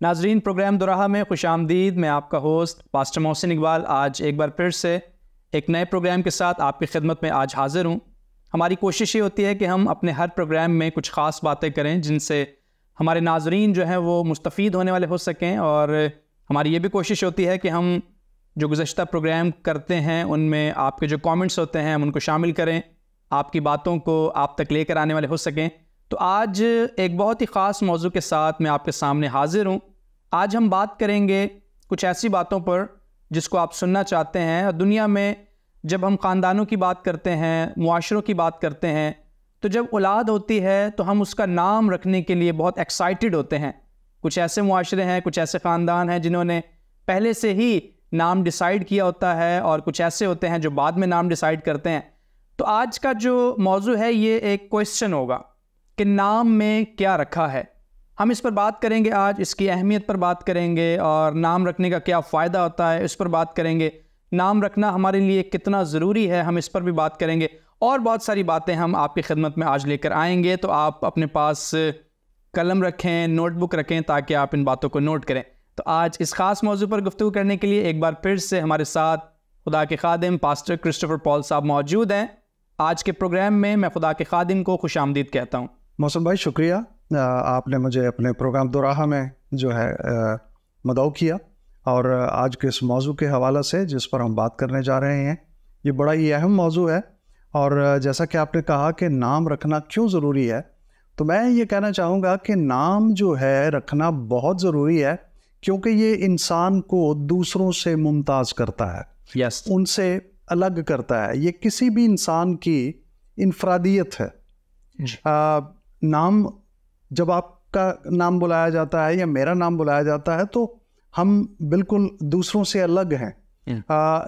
नाजरीन, प्रोग्राम दुराहा में खुशामदीद। मैं आपका होस्ट पास्टर मोहसिन इकबाल आज एक बार फिर से एक नए प्रोग्राम के साथ आपकी खिदमत में आज हाज़िर हूँ। हमारी कोशिश ये होती है कि हम अपने हर प्रोग्राम में कुछ ख़ास बातें करें जिनसे हमारे नाजरीन जो हैं वो मुस्तफ़ीद होने वाले हो सकें, और हमारी ये भी कोशिश होती है कि हम जो गुज़श्ता प्रोग्राम करते हैं उनमें आपके जो कमेंट्स होते हैं हम उनको शामिल करें, आपकी बातों को आप तक लेकर आने वाले हो सकें। तो आज एक बहुत ही ख़ास मौजू के साथ मैं आपके सामने हाज़िर हूँ। आज हम बात करेंगे कुछ ऐसी बातों पर जिसको आप सुनना चाहते हैं। और दुनिया में जब हम ख़ानदानों की बात करते हैं, मुआशरों की बात करते हैं, तो जब औलाद होती है तो हम उसका नाम रखने के लिए बहुत एक्साइटेड होते हैं। कुछ ऐसे मुआशरे हैं, कुछ ऐसे ख़ानदान हैं जिन्होंने पहले से ही नाम डिसाइड किया होता है, और कुछ ऐसे होते हैं जो बाद में नाम डिसाइड करते हैं। तो आज का जो मौजू है ये एक क्वेश्चन होगा कि नाम में क्या रखा है। हम इस पर बात करेंगे आज, इसकी अहमियत पर बात करेंगे, और नाम रखने का क्या फ़ायदा होता है इस पर बात करेंगे। नाम रखना हमारे लिए कितना ज़रूरी है हम इस पर भी बात करेंगे, और बहुत सारी बातें हम आपकी खिदमत में आज लेकर आएंगे। तो आप अपने पास कलम रखें, नोटबुक रखें ताकि आप इन बातों को नोट करें। तो आज इस ख़ास मौजू पर गुफ्तगू करने के लिए एक बार फिर से हमारे साथ खुदा के खादिम पास्टर क्रिस्टोफर पॉल साहब मौजूद हैं। आज के प्रोग्राम में मैं खुदा के खादिम को खुशामदीद कहता हूँ। मौसम भाई, शुक्रिया। आपने मुझे अपने प्रोग्राम दोराहा में जो है मदऊ किया, और आज के इस मौजू के हवाले से जिस पर हम बात करने जा रहे हैं ये बड़ा ही अहम मौजू है। और जैसा कि आपने कहा कि नाम रखना क्यों ज़रूरी है, तो मैं ये कहना चाहूँगा कि नाम जो है रखना बहुत ज़रूरी है, क्योंकि ये इंसान को दूसरों से मुमताज़ करता है। यस, उनसे अलग करता है। ये किसी भी इंसान की इनफरादियत है। नाम, जब आपका नाम बुलाया जाता है या मेरा नाम बुलाया जाता है तो हम बिल्कुल दूसरों से अलग हैं।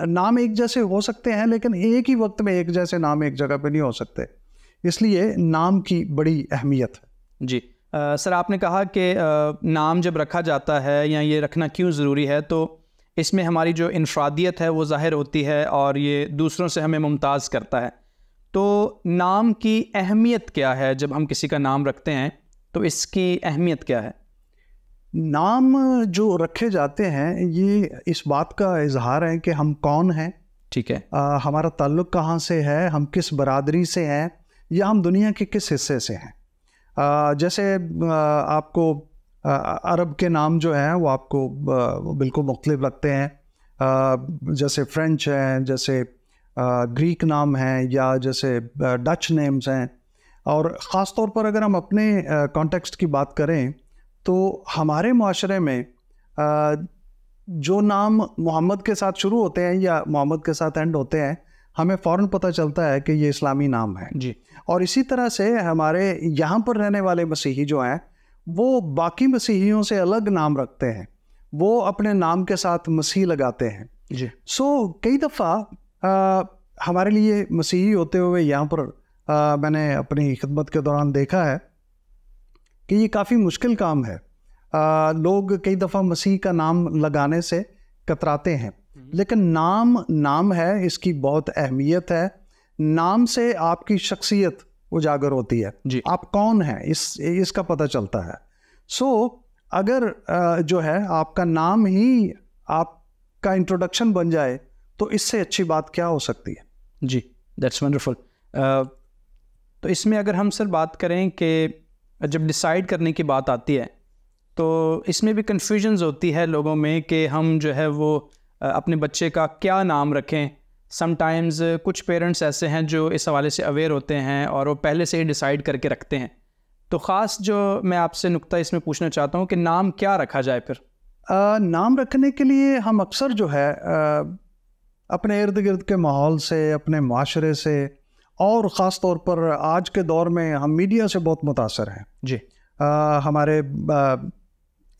नाम एक जैसे हो सकते हैं, लेकिन एक ही वक्त में एक जैसे नाम एक जगह पे नहीं हो सकते। इसलिए नाम की बड़ी अहमियत है। जी सर, आपने कहा कि नाम जब रखा जाता है या ये रखना क्यों ज़रूरी है, तो इसमें हमारी जो इनफरादियत है वो ज़ाहिर होती है और ये दूसरों से हमें मुमताज़ करता है। तो नाम की अहमियत क्या है? जब हम किसी का नाम रखते हैं तो इसकी अहमियत क्या है? नाम जो रखे जाते हैं ये इस बात का इजहार है कि हम कौन हैं, ठीक है, हमारा ताल्लुक़ कहाँ से है, हम किस बरादरी से हैं, या हम दुनिया के किस हिस्से से हैं। जैसे आपको अरब के नाम जो हैं वो आपको बिल्कुल मुख्तलिफ लगते हैं। जैसे फ्रेंच हैं, जैसे ग्रीक नाम हैं, या जैसे डच नेम्स हैं। और ख़ास तौर पर अगर हम अपने कॉन्टेक्स्ट की बात करें तो हमारे माशरे में जो नाम मोहम्मद के साथ शुरू होते हैं या मोहम्मद के साथ एंड होते हैं, हमें फ़ौरन पता चलता है कि ये इस्लामी नाम है जी। और इसी तरह से हमारे यहाँ पर रहने वाले मसीही जो हैं वो बाकी मसीहियों से अलग नाम रखते हैं। वो अपने नाम के साथ मसीह लगाते हैं जी। कई दफ़ा हमारे लिए मसीही होते हुए यहाँ पर मैंने अपनी खिदमत के दौरान देखा है कि ये काफ़ी मुश्किल काम है। लोग कई दफ़ा मसीह का नाम लगाने से कतराते हैं, लेकिन नाम है, इसकी बहुत अहमियत है। नाम से आपकी शख्सियत उजागर होती है जी। आप कौन हैं इसका पता चलता है। अगर जो है आपका नाम ही आपका इंट्रोडक्शन बन जाए तो इससे अच्छी बात क्या हो सकती है। जी, दैट्स वंडरफुल। तो इसमें अगर हम सर बात करें कि जब डिसाइड करने की बात आती है तो इसमें भी कन्फ्यूजन्स होती है लोगों में कि हम जो है वो अपने बच्चे का क्या नाम रखें। समटाइम्स कुछ पेरेंट्स ऐसे हैं जो इस हवाले से अवेयर होते हैं और वो पहले से ही डिसाइड करके रखते हैं। तो ख़ास जो मैं आपसे नुक्ता इसमें पूछना चाहता हूँ कि नाम क्या रखा जाए फिर? नाम रखने के लिए हम अक्सर जो है अपने इर्द गिर्द के माहौल से, अपने माशरे से, और ख़ास तौर पर आज के दौर में हम मीडिया से बहुत मुतासर हैं जी। हमारे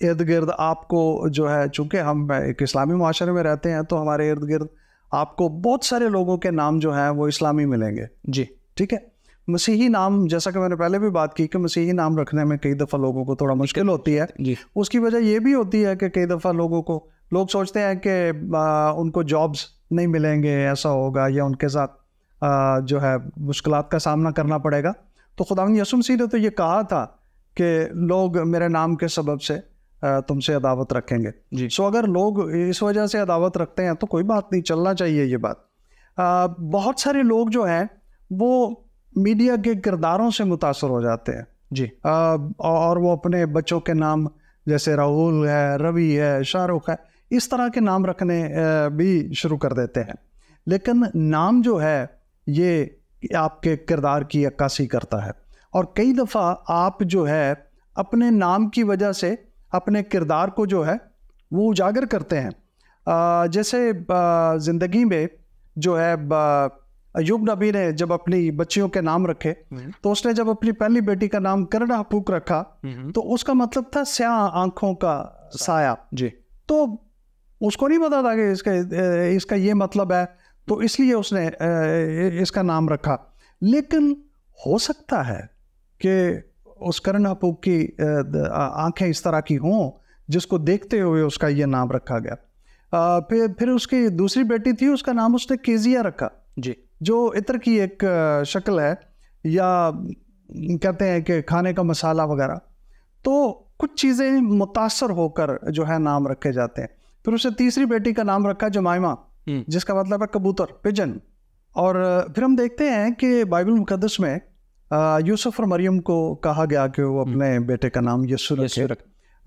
इर्द गिर्द आपको जो है, चूँकि हम एक इस्लामी माशरे में रहते हैं तो हमारे इर्द गिर्द आपको बहुत सारे लोगों के नाम जो हैं वो इस्लामी मिलेंगे। जी, ठीक है। मसीही नाम, जैसा कि मैंने पहले भी बात की कि मसीही नाम रखने में कई दफ़ा लोगों को थोड़ा मुश्किल होती है जी। उसकी वजह ये भी होती है कि कई दफ़ा लोग सोचते हैं कि उनको जॉब्स नहीं मिलेंगे, ऐसा होगा, या उनके साथ जो है मुश्किलात का सामना करना पड़ेगा। तो खुदावंद यीशु मसीह ने तो ये कहा था कि लोग मेरे नाम के सबब से तुमसे अदावत रखेंगे। जी। सो अगर लोग इस वजह से अदावत रखते हैं तो कोई बात नहीं, चलना चाहिए ये बात। बहुत सारे लोग जो हैं वो मीडिया के किरदारों से मुतासर हो जाते हैं जी। और वो अपने बच्चों के नाम जैसे राहुल है, रवि है, शाहरुख है, इस तरह के नाम रखने भी शुरू कर देते हैं। लेकिन नाम जो है ये आपके किरदार की अक्कासी करता है, और कई दफ़ा आप जो है अपने नाम की वजह से अपने किरदार को जो है वो उजागर करते हैं। जैसे ज़िंदगी में जो है अयूब नबी ने जब अपनी बच्चियों के नाम रखे तो उसने जब अपनी पहली बेटी का नाम करना हपूक रखा तो उसका मतलब था स्याह आंखों का साया जी। तो उसको नहीं पता था कि इसका ये मतलब है, तो इसलिए उसने इसका नाम रखा। लेकिन हो सकता है कि उस करण हपूक की आंखें इस तरह की हों जिसको देखते हुए उसका ये नाम रखा गया। फिर उसकी दूसरी बेटी थी, उसका नाम उसने केजिया रखा जी, जो इत्र की एक शक्ल है, या कहते हैं कि खाने का मसाला वगैरह। तो कुछ चीज़ें मुतासर होकर जो है नाम रखे जाते हैं। फिर उसे तीसरी बेटी का नाम रखा जमाइमा, जिसका मतलब है कबूतर, पिजन। और फिर हम देखते हैं कि बाइबल मुकद्दस में यूसुफ और मरियम को कहा गया कि वो अपने बेटे का नाम यीशु रखे,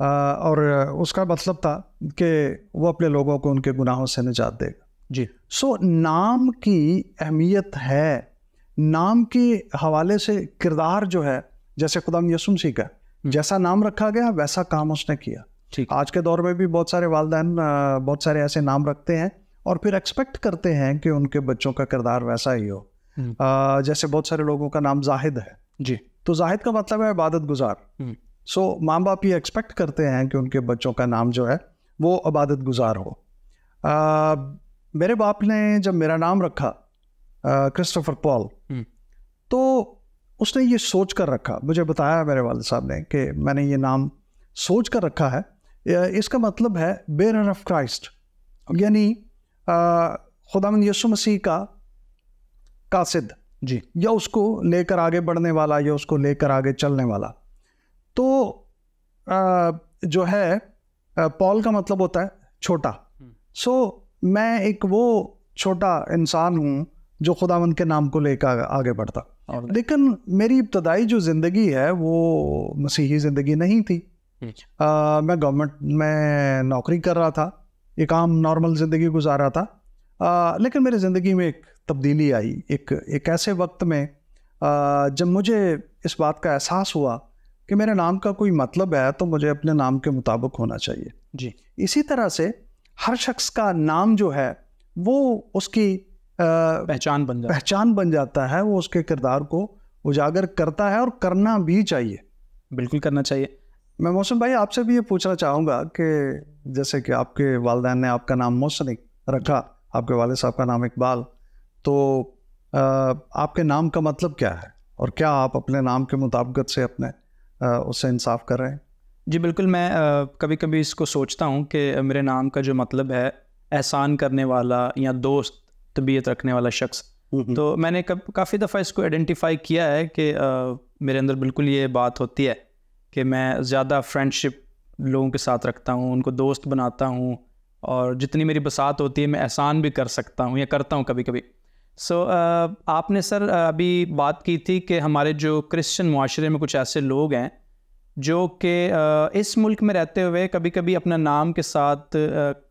और उसका मतलब था कि वो अपने लोगों को उनके गुनाहों से निजात देगा जी। सो नाम की अहमियत है, नाम के हवाले से किरदार जो है, जैसे खुदाम यीशु मसीह का जैसा नाम रखा गया वैसा काम उसने किया। आज के दौर में भी बहुत सारे वालिदैन बहुत सारे ऐसे नाम रखते हैं और फिर एक्सपेक्ट करते हैं कि उनके बच्चों का किरदार वैसा ही हो। जैसे बहुत सारे लोगों का नाम जाहिद है जी, तो जाहिद का मतलब है इबादत गुजार। सो माँ बाप ये एक्सपेक्ट करते हैं कि उनके बच्चों का नाम जो है वो इबादत गुजार हो। मेरे बाप ने जब मेरा नाम रखा क्रिस्टोफर पॉल, तो उसने ये सोच कर रखा, मुझे बताया मेरे वालिद साहब ने कि मैंने ये नाम सोच कर रखा है। इसका मतलब है बेरर ऑफ क्राइस्ट, यानी खुदावंद यीशु मसीह का कासिद जी, या उसको लेकर आगे बढ़ने वाला, या उसको लेकर आगे चलने वाला। तो जो है पॉल का मतलब होता है छोटा। सो मैं एक वो छोटा इंसान हूँ जो खुदावंद के नाम को लेकर आगे बढ़ता। लेकिन मेरी इब्तदाई जो ज़िंदगी है वो मसीही ज़िंदगी नहीं थी। मैं गवर्नमेंट में नौकरी कर रहा था, एक आम नॉर्मल ज़िंदगी गुजार रहा था। लेकिन मेरी ज़िंदगी में एक तब्दीली आई, एक ऐसे वक्त में जब मुझे इस बात का एहसास हुआ कि मेरे नाम का कोई मतलब है तो मुझे अपने नाम के मुताबिक होना चाहिए जी। इसी तरह से हर शख्स का नाम जो है वो उसकी पहचान बन जाता है, वो उसके किरदार को उजागर करता है और करना भी चाहिए, बिल्कुल करना चाहिए। मैं मोहसिन भाई आपसे भी ये पूछना चाहूँगा कि जैसे कि आपके वालिदैन ने आपका नाम मोहसिन रखा, आपके वालिद साहब का नाम इकबाल, तो आपके नाम का मतलब क्या है और क्या आप अपने नाम के मुताबिकत से अपने उससे इंसाफ कर रहे हैं? जी बिल्कुल, मैं कभी कभी इसको सोचता हूँ कि मेरे नाम का जो मतलब है एहसान करने वाला या दोस्त तबीयत रखने वाला शख्स, तो मैंने काफ़ी दफ़ा इसको आइडेंटिफाई किया है कि मेरे अंदर बिल्कुल ये बात होती है कि मैं ज़्यादा फ्रेंडशिप लोगों के साथ रखता हूँ, उनको दोस्त बनाता हूँ, और जितनी मेरी बसात होती है मैं एहसान भी कर सकता हूँ या करता हूँ कभी कभी। सो आपने सर अभी बात की थी कि हमारे जो क्रिश्चियन मुआशरे में कुछ ऐसे लोग हैं जो कि इस मुल्क में रहते हुए कभी कभी अपना नाम के साथ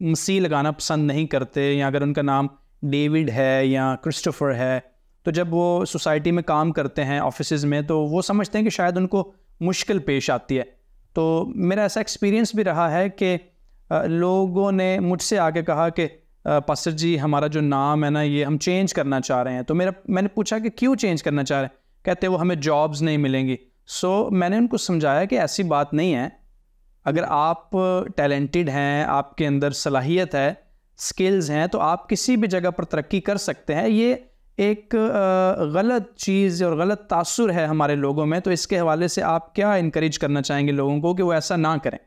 मसीह लगाना पसंद नहीं करते, या अगर उनका नाम डेविड है या क्रिस्टोफर है तो जब वो सोसाइटी में काम करते हैं ऑफिसेज़ में तो वो समझते हैं कि शायद उनको मुश्किल पेश आती है। तो मेरा ऐसा एक्सपीरियंस भी रहा है कि लोगों ने मुझसे आके कहा कि पास्टर जी हमारा जो नाम है ना ये हम चेंज करना चाह रहे हैं। तो मैंने पूछा कि क्यों चेंज करना चाह रहे हैं? कहते वो हमें जॉब्स नहीं मिलेंगी। सो मैंने उनको समझाया कि ऐसी बात नहीं है, अगर आप टैलेंटेड हैं, आपके अंदर सलाहियत है, स्किल्स हैं, तो आप किसी भी जगह पर तरक्की कर सकते हैं। ये एक गलत चीज़ और गलत तासुर है हमारे लोगों में। तो इसके हवाले से आप क्या इनकरेज करना चाहेंगे लोगों को कि वो ऐसा ना करें?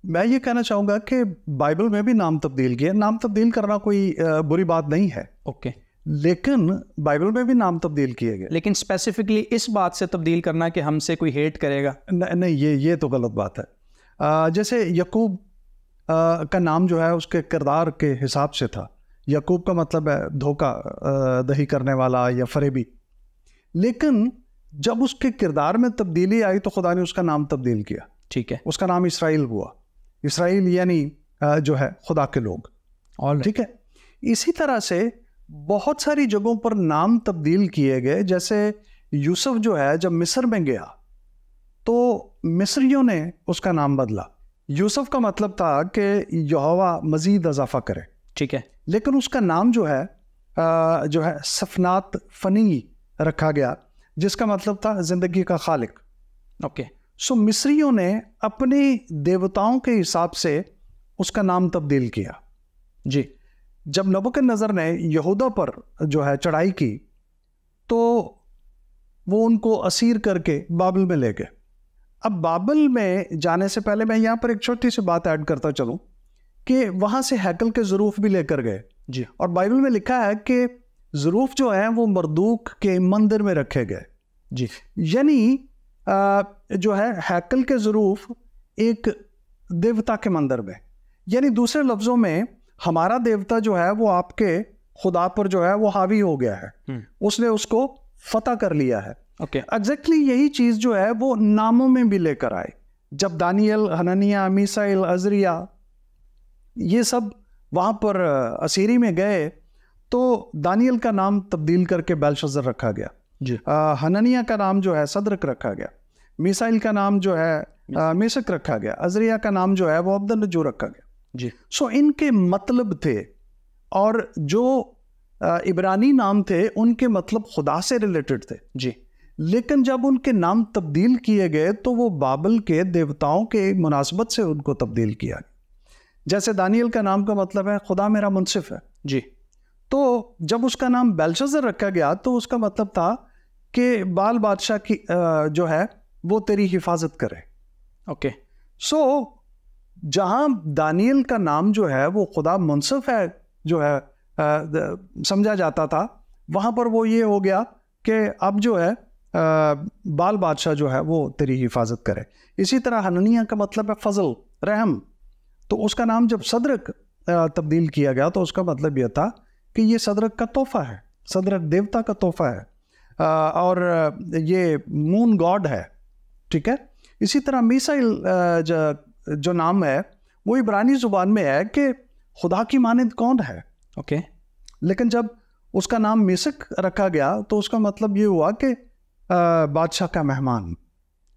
मैं ये कहना चाहूँगा कि बाइबल में भी नाम तब्दील किया, नाम तब्दील करना कोई बुरी बात नहीं है। ओके। लेकिन बाइबल में भी नाम तब्दील किए गए। लेकिन स्पेसिफिकली इस बात से तब्दील करना कि हमसे कोई हेट करेगा, नहीं, ये तो गलत बात है। जैसे यकूब का नाम जो है उसके किरदार के हिसाब से था। यकूब का मतलब है धोखा दही करने वाला या फरेबी, लेकिन जब उसके किरदार में तब्दीली आई तो खुदा ने उसका नाम तब्दील किया। ठीक है, उसका नाम इसराइल हुआ। इसराइल यानी जो है खुदा के लोग। और ठीक है, इसी तरह से बहुत सारी जगहों पर नाम तब्दील किए गए। जैसे यूसुफ जो है जब मिस्र में गया तो मिस्रियों ने उसका नाम बदला। यूसुफ का मतलब था कि यहोवा मजीद इजाफा करे। ठीक है, लेकिन उसका नाम जो है सफनात फनी रखा गया, जिसका मतलब था जिंदगी का खालिक। ओके, सो मिस्रियों ने अपने देवताओं के हिसाब से उसका नाम तब्दील किया। जी। जब नबूकदनेस्सर ने यहूदा पर जो है चढ़ाई की तो वो उनको असीर करके बाबिल में ले गए। अब बाबिल में जाने से पहले मैं यहाँ पर एक छोटी सी बात ऐड करता चलूँ कि वहाँ से हैकल के ज़रूफ भी लेकर गए जी। और बाइबल में लिखा है कि ज़रूफ जो है वो मरदूक के मंदिर में रखे गए। जी, यानी जो है हैकल के ज़रूफ एक देवता के मंदिर में, यानी दूसरे लफ्ज़ों में हमारा देवता जो है वो आपके खुदा पर जो है वो हावी हो गया है, उसने उसको फतह कर लिया है। ओके, एग्जैक्टली यही चीज़ जो है वो नामों में भी लेकर आए। जब दानियल, हननिया, मीसाइल, अजरिया ये सब वहाँ पर असीरी में गए तो दानियल का नाम तब्दील करके बेलशस्सर रखा गया। जी। हननिया का नाम जो है सदरक रखा गया। मीसाइल का नाम जो है मेशक रखा गया। अजरिया का नाम जो है वो अब्दुन्नजूर रखा गया। जी। सो इनके मतलब थे, और जो इब्रानी नाम थे उनके मतलब खुदा से रिलेटेड थे। जी। लेकिन जब उनके नाम तब्दील किए गए तो वो बाबिल के देवताओं के मुनासबत से उनको तब्दील किया गया। जैसे दानियल का नाम का मतलब है खुदा मेरा मुनसिफ है। जी। तो जब उसका नाम बेलशस्सर रखा गया तो उसका मतलब था कि बाल बादशाह की जो है वो तेरी हिफाजत करे। ओके, सो जहां दानियल का नाम जो है वो खुदा मुनसिफ है जो है समझा जाता था, वहां पर वो ये हो गया कि अब जो है बाल बादशाह जो है वो तेरी हिफाजत करे। इसी तरह हननिया का मतलब है फजल, रहम। तो उसका नाम जब सदरक तब्दील किया गया तो उसका मतलब यह था कि ये सदरक का तोहफा है, सदरक देवता का तोहफा है, और ये मून गॉड है। ठीक है, इसी तरह मीसाइल जो नाम है वो इब्रानी जुबान में है कि खुदा की मानद कौन है। ओके, लेकिन जब उसका नाम मेशक रखा गया तो उसका मतलब ये हुआ कि बादशाह का मेहमान।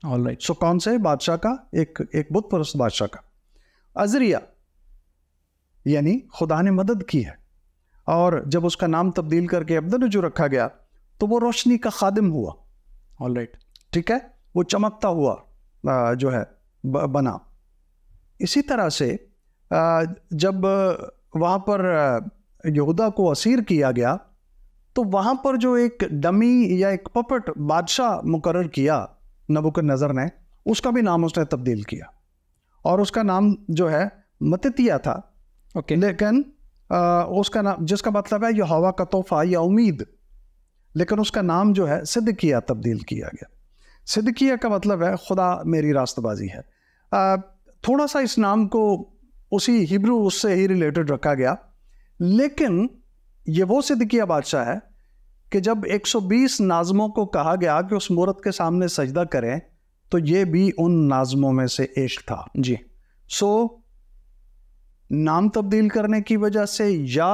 ऑलराइट। सो कौन से बादशाह का? एक बुत परस्त बादशाह का। अजरिया यानी खुदा ने मदद की है, और जब उसका नाम तब्दील करके अब्दुन्नजूर रखा गया तो वो रोशनी का खादिम हुआ। ऑलराइट। ठीक है, वो चमकता हुआ जो है बना। इसी तरह से जब वहाँ पर यहूदा को असीर किया गया तो वहाँ पर जो एक डमी या एक पपट बादशाह मुकर्रर किया नबूकदनेस्सर ने, उसका भी नाम उसने तब्दील किया, और उसका नाम जो है मत्तित्याह था। ओके, लेकिन उसका नाम जिसका मतलब है यहोवा का तोहफा या उम्मीद, लेकिन उसका नाम जो है सिदकिय्याह तब्दील किया गया। सिदकिय्याह का मतलब है खुदा मेरी रास्तबाजी है। थोड़ा सा इस नाम को उसी हिब्रू उससे ही रिलेटेड रखा गया, लेकिन ये वो सिदकिय्याह बादशाह है कि जब 120 नाज़मों को कहा गया कि उस मूरत के सामने सजदा करें तो ये भी उन नाज़मों में से एक था। जी। सो नाम तब्दील करने की वजह से या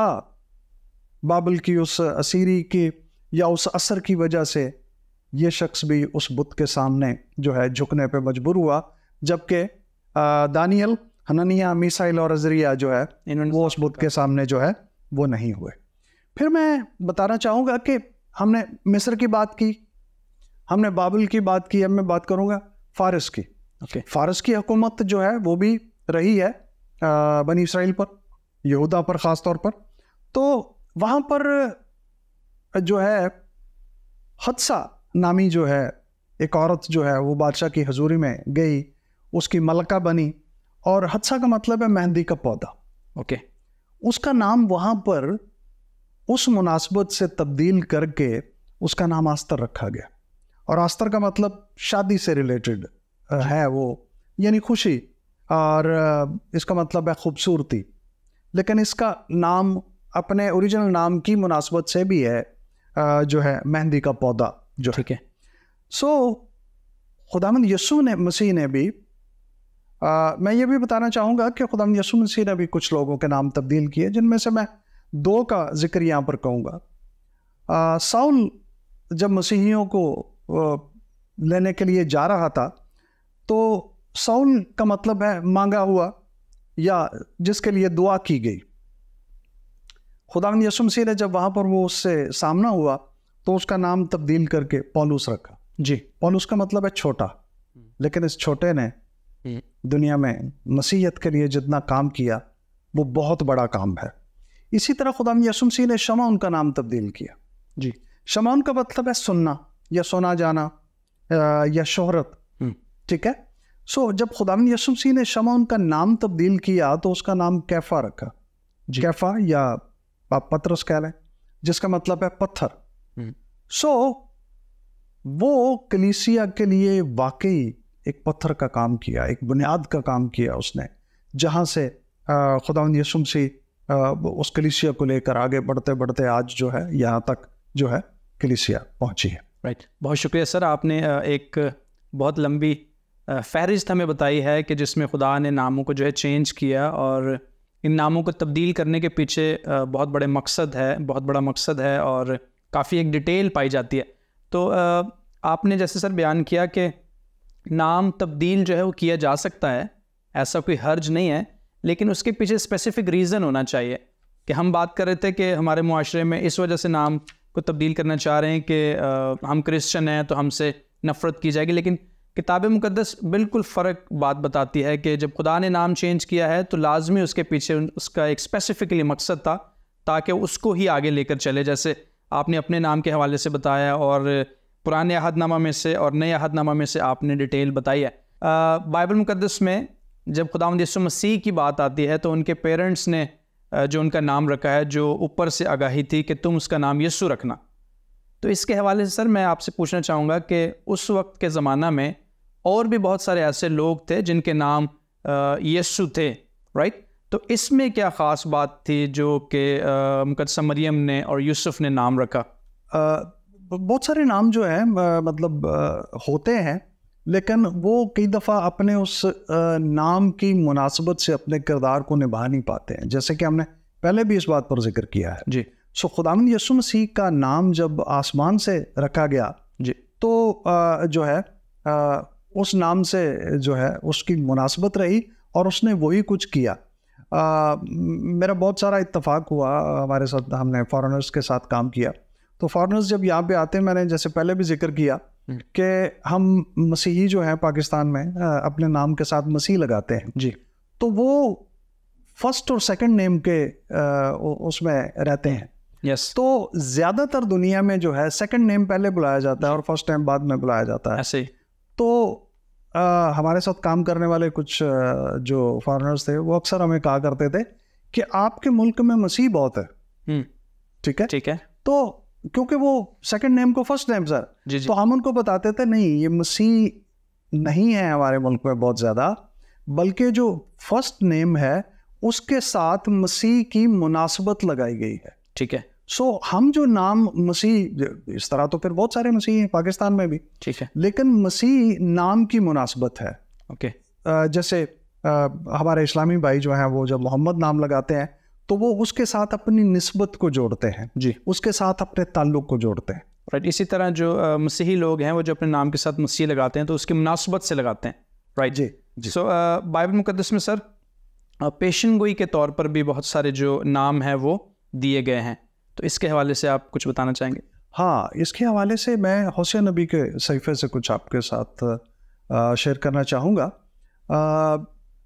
बाबिल की उस असीरी की या उस असर की वजह से ये शख्स भी उस बुत के सामने जो है झुकने पे मजबूर हुआ, जबकि दानियल, हननिया, मीसाइल और अजरिया जो है वो उस बुत के सामने जो है वो नहीं हुए। फिर मैं बताना चाहूँगा कि हमने मिस्र की बात की, हमने बाबिल की बात की, अब मैं बात करूँगा फारस की। ओके, फारस की हुकूमत जो है वो भी रही है बनी इसराइल पर, यहूदा पर ख़ास तौर पर। तो वहाँ पर जो है हदसा नामी जो है एक औरत जो है वो बादशाह की हजूरी में गई, उसकी मलका बनी, और हदसा का मतलब है मेहंदी का पौधा। ओके, उसका नाम वहाँ पर उस मुनासबत से तब्दील करके उसका नाम आस्तर रखा गया, और आस्तर का मतलब शादी से रिलेटेड है वो, यानी खुशी। और इसका मतलब है खूबसूरती, लेकिन इसका नाम अपने ओरिजिनल नाम की मुनासबत से भी है जो है मेहंदी का पौधा जो ठीक है। सो खुदावंद यीशु ने मसीह ने भी मैं ये भी बताना चाहूँगा कि खुदावंद यीशु मसीह ने भी कुछ लोगों के नाम तब्दील किए, जिनमें से मैं 2 का जिक्र यहाँ पर कहूँगा। साउल जब मसीहियों को लेने के लिए जा रहा था, तो साउल का मतलब है मांगा हुआ या जिसके लिए दुआ की गई। खुदावंद यीशु मसीह ने जब वहाँ पर वो उससे सामना हुआ तो उसका नाम तब्दील करके पौलुस रखा। जी। पौलुस का मतलब है छोटा, लेकिन इस छोटे ने दुनिया में मसीहत के लिए जितना काम किया वो बहुत बड़ा काम है। इसी तरह खुदावंद यीशु मसीह ने शमौन का नाम तब्दील किया। जी। शमौन का मतलब है सुनना या सुना जाना या शोहरत। ठीक है। सो जब खुदावंद यीशु मसीह ने शमौन का नाम तब्दील किया तो उसका नाम कैफा रखा। कैफा या आप पतरस कह लें, जिसका मतलब है पत्थर। सो वो कलीसिया के लिए वाकई एक पत्थर का काम किया, एक बुनियाद का काम किया उसने, जहाँ से खुदावंद यीशु मसीह उस कलीसिया को लेकर आगे बढ़ते बढ़ते आज जो है यहाँ तक जो है कलीसिया पहुँची है। राइट। बहुत शुक्रिया सर, आपने एक बहुत लंबी फहरिस्त हमें बताई है कि जिसमें खुदा ने नामों को जो है चेंज किया, और इन नामों को तब्दील करने के पीछे बहुत बड़े मकसद है, बहुत बड़ा मकसद है, और काफ़ी एक डिटेल पाई जाती है। तो आपने जैसे सर बयान किया कि नाम तब्दील जो है वो किया जा सकता है, ऐसा कोई हर्ज नहीं है, लेकिन उसके पीछे स्पेसिफिक रीज़न होना चाहिए। कि हम बात कर रहे थे कि हमारे मुआशरे में इस वजह से नाम को तब्दील करना चाह रहे हैं कि हम क्रिश्चियन हैं तो हमसे नफ़रत की जाएगी, लेकिन किताब मुक़द्दस बिल्कुल फ़र्क बात बताती है कि जब खुदा ने नाम चेंज किया है तो लाजमी उसके पीछे उसका एक स्पेसिफिकली मकसद था, ताकि उसको ही आगे लेकर चले। जैसे आपने अपने नाम के हवाले से बताया, और पुराने अहदनामा में से और नए अहदनामा में से आपने डिटेल बताई है। बाइबल मुक़द्दस में जब खुदावंद यीशु मसीह की बात आती है तो उनके पेरेंट्स ने जो उनका नाम रखा है, जो ऊपर से आगाही थी कि तुम उसका नाम यीशु रखना। तो इसके हवाले से सर मैं आपसे पूछना चाहूँगा कि उस वक्त के ज़माना में और भी बहुत सारे ऐसे लोग थे जिनके नाम यीशु थे, राइट? तो इसमें क्या ख़ास बात थी जो कि मुक़द्दसा मरियम ने और यूसुफ ने नाम रखा? बहुत सारे नाम जो है मतलब होते हैं, लेकिन वो कई दफ़ा अपने उस नाम की मुनासबत से अपने किरदार को निभा नहीं पाते हैं, जैसे कि हमने पहले भी इस बात पर जिक्र किया है। जी। सो खुदावंद यीशु मसीह का नाम जब आसमान से रखा गया जी, तो जो है उस नाम से जो है उसकी मुनासबत रही और उसने वही कुछ किया। मेरा बहुत सारा इत्तफाक हुआ, हमारे साथ हमने फॉरेनर्स के साथ काम किया, तो फॉरेनर्स जब यहाँ पे आते हैं, मैंने जैसे पहले भी जिक्र किया कि हम मसीही जो हैं पाकिस्तान में अपने नाम के साथ मसीह लगाते हैं। जी। तो वो फर्स्ट और सेकंड नेम के उसमें रहते हैं। यस। तो ज़्यादातर दुनिया में जो है सेकंड नेम पहले बुलाया जाता है और फर्स्ट नेम बाद में बुलाया जाता है। ऐसे ही। तो हमारे साथ काम करने वाले कुछ जो फॉरेनर्स थे वो अक्सर हमें कहा करते थे कि आपके मुल्क में मसीह बहुत है। ठीक है, ठीक है। तो क्योंकि वो सेकंड नेम को फर्स्ट नेम सर, तो हम उनको बताते थे नहीं, ये मसीह नहीं है हमारे मुल्क में बहुत ज़्यादा, बल्कि जो फर्स्ट नेम है उसके साथ मसीह की मुनासबत लगाई गई है। ठीक है। सो हम जो नाम मसीह, इस तरह तो फिर बहुत सारे मसीह हैं पाकिस्तान में भी, ठीक है, लेकिन मसीह नाम की मुनासबत है। ओके। जैसे हमारे इस्लामी भाई जो हैं वो जब मोहम्मद नाम लगाते हैं तो वो उसके साथ अपनी निस्बत को जोड़ते हैं। जी। उसके साथ अपने ताल्लुक़ को जोड़ते हैं। राइट। इसी तरह जो मसीही लोग हैं वो जो अपने नाम के साथ मसीह लगाते हैं तो उसकी मुनासबत से लगाते हैं। राइट। जी। सो बाइबल मुक़द्दस में सर पेशन गोई के तौर पर भी बहुत सारे जो नाम हैं वो दिए गए हैं, तो इसके हवाले से आप कुछ बताना चाहेंगे? हाँ, इसके हवाले से मैं होसिया नबी के सहीफ़े से कुछ आपके साथ शेयर करना चाहूँगा।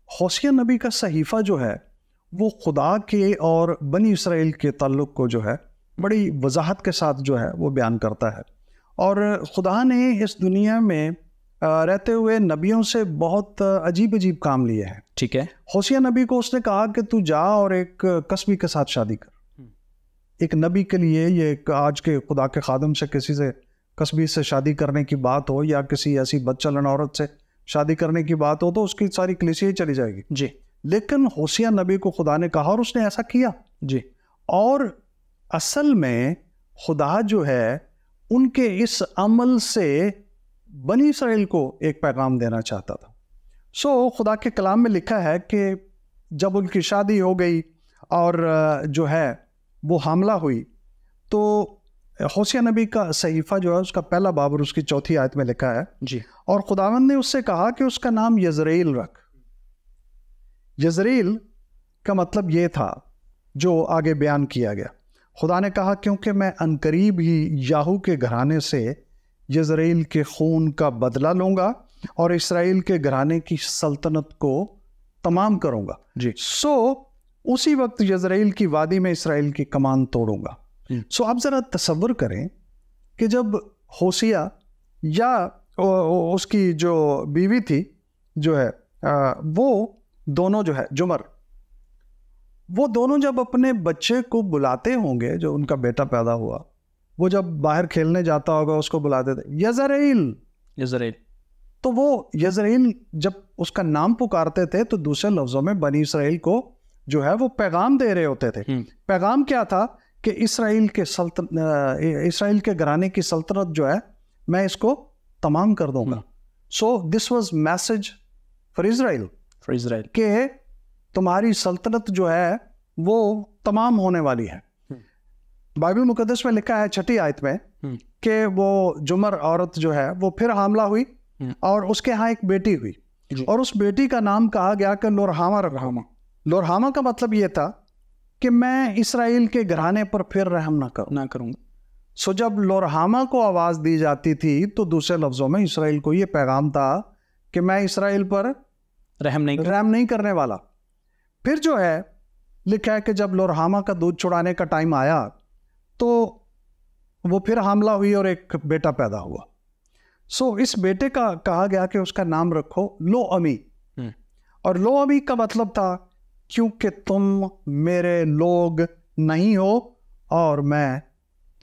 होसिया नबी का सहीफ़ा जो है वो खुदा के और बनी इसराइल के ताल्लुक़ को जो है बड़ी वजाहत के साथ जो है वो बयान करता है। और खुदा ने इस दुनिया में रहते हुए नबियों से बहुत अजीब अजीब काम लिए हैं। ठीक है। होसिया नबी को उसने कहा कि तू जा और एक कस्बी के साथ शादी कर। एक नबी के लिए ये आज के खुदा के खादम से किसी से कस्बी से शादी करने की बात हो या किसी ऐसी बदचलन औरत से शादी करने की बात हो तो उसकी सारी कलीसिया ही चली जाएगी जी। लेकिन होशिया नबी को खुदा ने कहा और उसने ऐसा किया जी। और असल में खुदा जो है उनके इस अमल से बनी इसराइल को एक पैगाम देना चाहता था। सो खुदा के कलाम में लिखा है कि जब उनकी शादी हो गई और जो है वो हामला हुई तो होशिया नबी का सहीफा जो है उसका पहला बाब और उसकी 4 आयत में लिखा है जी। और खुदावंद ने उससे कहा कि उसका नाम यजरेल रख। यजरेल का मतलब ये था जो आगे बयान किया गया। खुदा ने कहा क्योंकि मैं अनकरीब ही याहू के घराने से यजरेल के खून का बदला लूंगा और इसराइल के घराने की सल्तनत को तमाम करूंगा। जी। सो उसी वक्त यजरेल की वादी में इसराइल की कमान तोड़ूंगा। सो आप जरा तसव्वुर करें कि जब होशिया या उसकी जो बीवी थी जो है वो दोनों जो है जुमर, वो दोनों जब अपने बच्चे को बुलाते होंगे, जो उनका बेटा पैदा हुआ, वो जब बाहर खेलने जाता होगा उसको बुलाते थे यजरेल। यजरेल तो वो यजरेल जब उसका नाम पुकारते थे तो दूसरे लफ्जों में बनी इसराइल को जो है वो पैगाम दे रहे होते थे। पैगाम क्या था कि इसराइल के घराने की सल्तनत जो है मैं इसको तमाम कर दूंगा। So this was message for Israel के तुम्हारी सल्तनत जो है वो तमाम होने वाली है। बाइबल मुकद्दस में लिखा है 6 आयत में कि वो जुमर औरत जो है वो फिर हामला हुई और उसके यहाँ एक बेटी हुई और उस बेटी का नाम कहा गया कि लोरहामा रखा। लोरहामा का मतलब ये था कि मैं इसराइल के घराने पर फिर रहम ना करूंगा। सो जब लोरहामा को आवाज दी जाती थी तो दूसरे लफ्जों में इसराइल को ये पैगाम था कि मैं इसराइल पर रहम नहीं करने वाला। फिर जो है लिखा है कि जब लोरहामा का दूध छुड़ाने का टाइम आया तो वो फिर हामला हुई और एक बेटा पैदा हुआ। सो इस बेटे का कहा गया कि उसका नाम रखो लो अमी। और लो अमी का मतलब था क्योंकि तुम मेरे लोग नहीं हो और मैं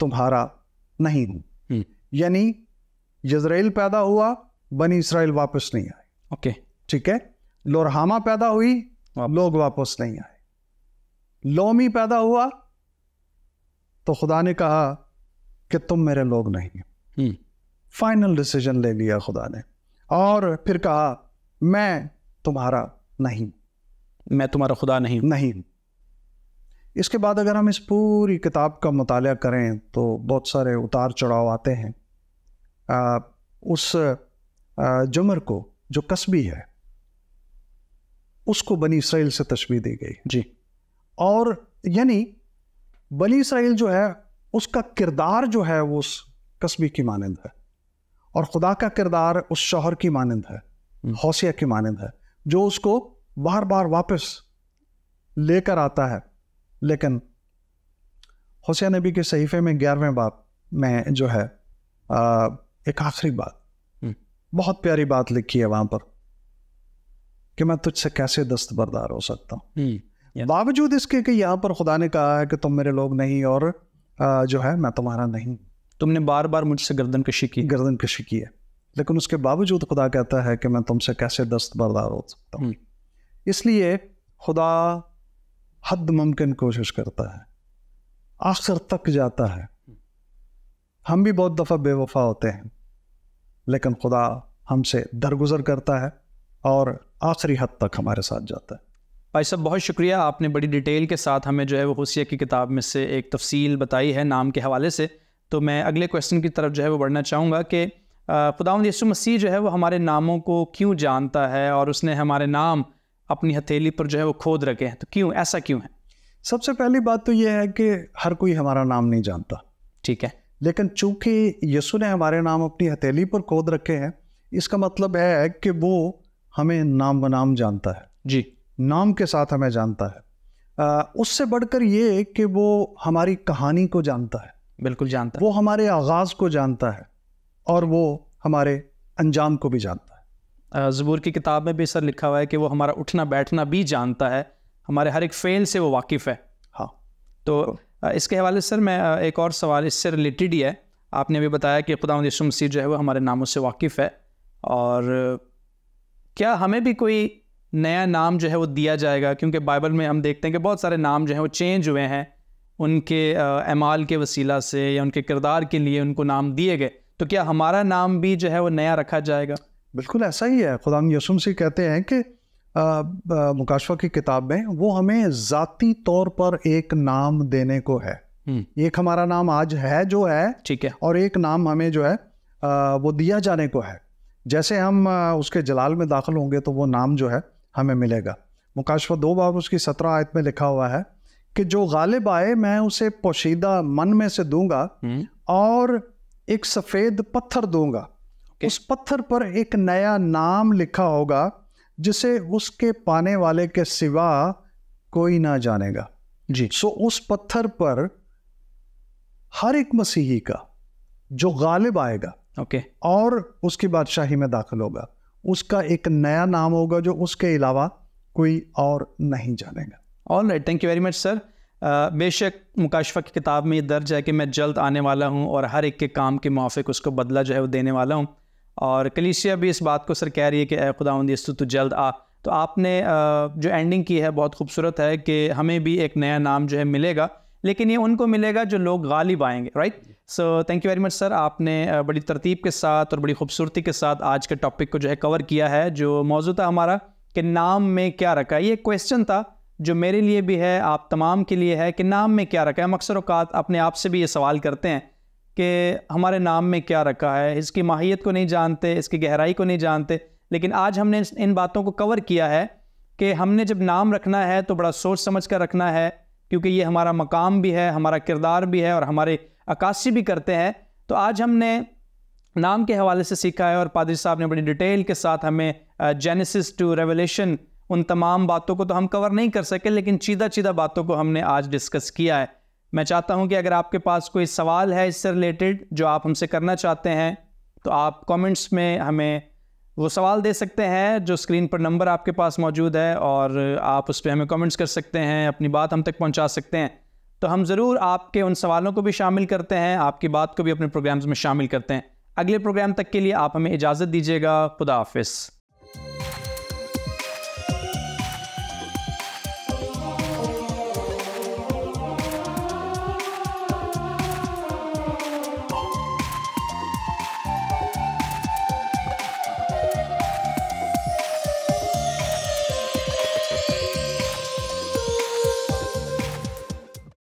तुम्हारा नहीं हूं। यानी यजरेल पैदा हुआ, बनी इसराइल वापस नहीं आए। ओके, ठीक है। लोरहामा पैदा हुई, लोग वापस नहीं आए। लोमी पैदा हुआ तो खुदा ने कहा कि तुम मेरे लोग नहीं हो। फाइनल डिसीजन ले लिया खुदा ने और फिर कहा मैं तुम्हारा नहीं, मैं तुम्हारा खुदा नहीं। इसके बाद अगर हम इस पूरी किताब का मुताला करें तो बहुत सारे उतार चढ़ाव आते हैं। उस जुमर को जो कस्बी है उसको बनी इसराइल से तशबीह दी गई जी। और यानी बनी इसराइल जो है उसका किरदार जो है वो उस कस्बी की मानंद है और खुदा का किरदार उस शौहर की मानंद है, होशिया की मानंद है, जो उसको बार बार वापस लेकर आता है। लेकिन होशिया नबी के सहीफे में 11वें बाब में जो है एक आखिरी बात, बहुत प्यारी बात लिखी है वहां पर कि मैं तुझसे कैसे दस्तबरदार हो सकता हूँ। बावजूद इसके कि यहाँ पर खुदा ने कहा है कि तुम मेरे लोग नहीं और जो है मैं तुम्हारा नहीं, तुमने बार बार मुझसे गर्दन कशी की है, लेकिन उसके बावजूद खुदा कहता है कि मैं तुमसे कैसे दस्तबरदार हो सकता हूँ। इसलिए खुदा हद मुमकिन कोशिश करता है, आखिर तक जाता है। हम भी बहुत दफ़ा बेवफा होते हैं लेकिन खुदा हमसे दरगुजर करता है और आखिरी हद तक हमारे साथ जाता है। भाई साहब बहुत शुक्रिया, आपने बड़ी डिटेल के साथ हमें जो है वो होशिया की किताब में से एक तफसील बताई है नाम के हवाले से। तो मैं अगले क्वेश्चन की तरफ जो है वो बढ़ना चाहूँगा कि खुदावंद यीशु मसीह जो है वो हमारे नामों को क्यों जानता है और उसने हमारे नाम अपनी हथेली पर जो है वो खोद रखे हैं, तो क्यों, ऐसा क्यों है? सबसे पहली बात तो यह है कि हर कोई हमारा नाम नहीं जानता, ठीक है, लेकिन चूंकि यीशु ने हमारे नाम अपनी हथेली पर खोद रखे हैं, इसका मतलब है कि वो हमें नाम बनाम जानता है जी, नाम के साथ हमें जानता है। उससे बढ़कर ये कि वो हमारी कहानी को जानता है, बिल्कुल जानता है, वो हमारे आगाज़ को जानता है और वो हमारे अंजाम को भी जानता है। ज़बूर की किताब में भी सर लिखा हुआ है कि वो हमारा उठना बैठना भी जानता है, हमारे हर एक फ़ेल से वो वाकिफ़ है। हाँ, तो इसके हवाले से सर मैं एक और सवाल इससे रिलेटेड ही है। आपने अभी बताया कि खुदावंद यीशु मसीह जो है वो हमारे नामों से वाकिफ़ है और क्या हमें भी कोई नया नाम जो है वो दिया जाएगा? क्योंकि बाइबल में हम देखते हैं कि बहुत सारे नाम जो हैं वो चेंज हुए हैं, उनके अमाल के वसीला से या उनके किरदार के लिए उनको नाम दिए गए। तो क्या हमारा नाम भी जो है वो नया रखा जाएगा? बिल्कुल ऐसा ही है। खुदा यीशु मसीह कहते हैं कि मुकाशवा की किताब में वो हमें ज़ाती तौर पर एक नाम देने को है। एक हमारा नाम आज है जो है, ठीक है, और एक नाम हमें जो है वो दिया जाने को है। जैसे हम उसके जलाल में दाखिल होंगे तो वो नाम जो है हमें मिलेगा। मुकाशवा 2 बाब उसकी 17 आयत में लिखा हुआ है कि जो गालिब आए मैं उसे पोशीदा मन में से दूंगा और एक सफ़ेद पत्थर दूंगा। उस पत्थर पर एक नया नाम लिखा होगा जिसे उसके पाने वाले के सिवा कोई ना जानेगा। जी। सो उस पत्थर पर हर एक मसीही का जो गालिब आएगा ओके, और उसकी बादशाही में दाखिल होगा, उसका एक नया नाम होगा जो उसके अलावा कोई और नहीं जानेगा। All right, thank you very much sir. बेशक मुकाशफा की किताब में ये दर्ज है कि मैं जल्द आने वाला हूँ और हर एक के काम के मुआफिक उसको बदला जो है वो देने वाला हूँ। और कलीसिया भी इस बात को सर कह रही है कि ऐ खुदावंद यीशु तू जल्द आ। तो आपने जो एंडिंग की है बहुत खूबसूरत है कि हमें भी एक नया नाम जो है मिलेगा, लेकिन ये उनको मिलेगा जो लोग गालिब आएंगे, right. So thank you very much sir, आपने बड़ी तरतीब के साथ और बड़ी खूबसूरती के साथ आज के टॉपिक को जो है कवर किया है। जो मौजू था हमारा कि नाम में क्या रखा है, ये क्वेश्चन था जो मेरे लिए भी है, आप तमाम के लिए है कि नाम में क्या रखा है। हम अक्सर औकात अपने आप से भी ये सवाल करते हैं कि हमारे नाम में क्या रखा है, इसकी माहियत को नहीं जानते, इसकी गहराई को नहीं जानते। लेकिन आज हमने इन बातों को कवर किया है कि हमने जब नाम रखना है तो बड़ा सोच समझ कर रखना है, क्योंकि ये हमारा मकाम भी है, हमारा किरदार भी है और हमारे अक्कासी भी करते हैं। तो आज हमने नाम के हवाले से सीखा है और पादरी साहब ने बड़ी डिटेल के साथ हमें जेनेसिस टू रेवलेशन उन तमाम बातों को तो हम कवर नहीं कर सके, लेकिन चीदा बातों को हमने आज डिस्कस किया है। मैं चाहता हूं कि अगर आपके पास कोई सवाल है इससे रिलेटेड जो आप हमसे करना चाहते हैं, तो आप कमेंट्स में हमें वो सवाल दे सकते हैं। जो स्क्रीन पर नंबर आपके पास मौजूद है और आप उस पर हमें कमेंट्स कर सकते हैं, अपनी बात हम तक पहुंचा सकते हैं। तो हम ज़रूर आपके उन सवालों को भी शामिल करते हैं, आपकी बात को भी अपने प्रोग्राम्स में शामिल करते हैं। अगले प्रोग्राम तक के लिए आप हमें इजाज़त दीजिएगा। खुदा हाफिज़।